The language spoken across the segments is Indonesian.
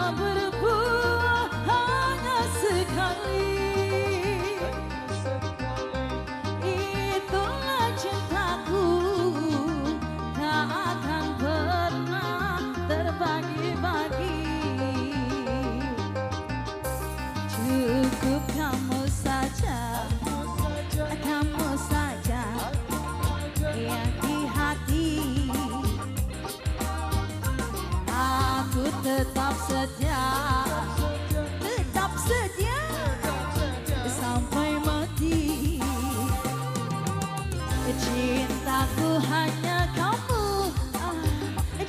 berbuah hanya sekali. Itulah cintaku, tak akan pernah terbagi-bagi. Cukup kamu saja, kamu saja yang di hati. Aku tetap setia, tetap setia sampai mati. Cintaku hanya kamu,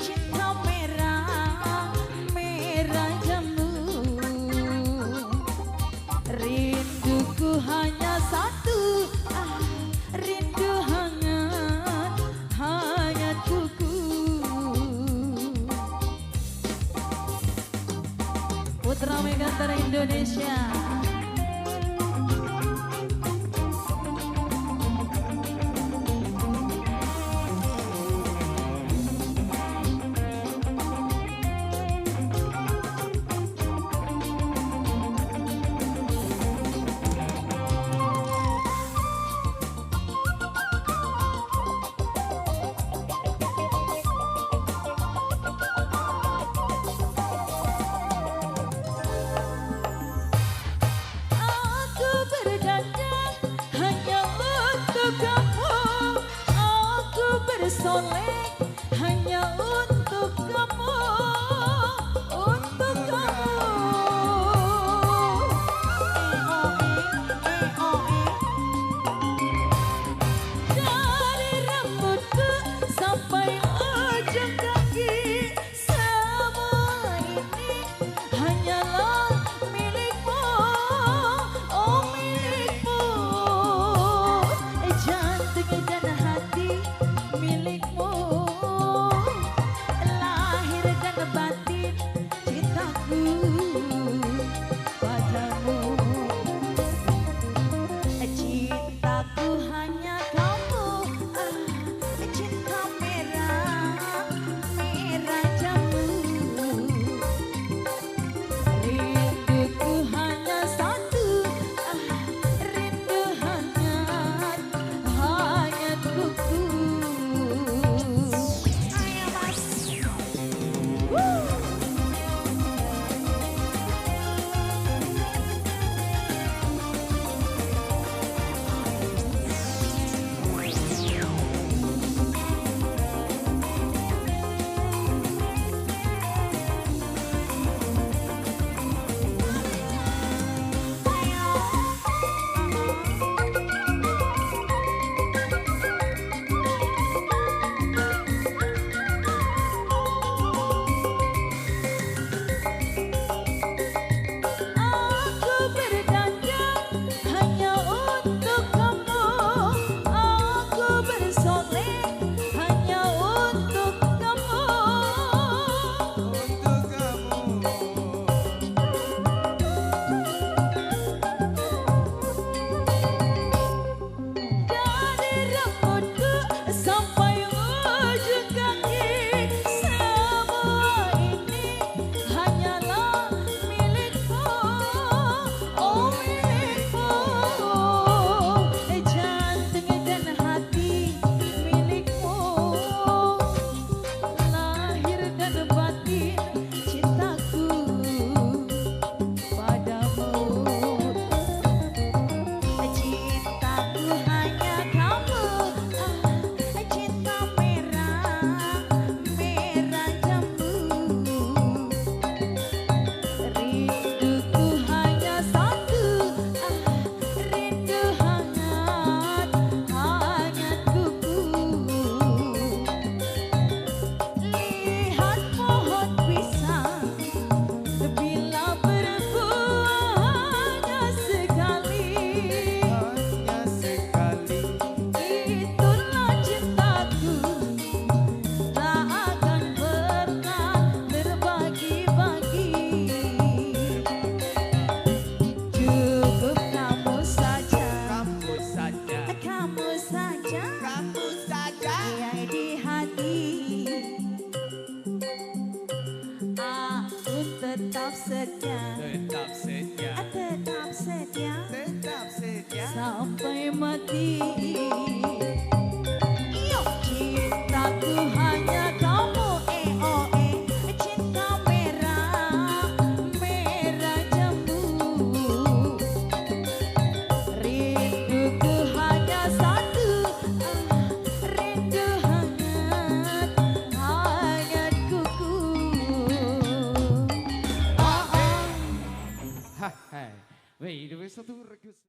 cinta merah, merah jambu. Rinduku hanya satu, rindu hangat, hangat kuku. Putra Megantara Indonesia. Bersolek hanya untuk kamu, untuk kamu. Dari rambutku sampai ujung kaki, semua ini hanyalah milikmu, oh milikmu. Jantung dan hati milikmu, lahir dan batin cintaku padamu. Cintaku hanya kamu, cinta merah, merah jambu. Rinduku hanya satu, rindu hangat, hangat kuku. Berbagi tetap setia, tetap setia, tetap setia, tetap setia sampai mati. Iyo, cintaku hanya kamu, cinta merah, merah jambu. Rinduku hanya satu, rindu hangat, hangat kuku. Hai, weh, itu satu regus.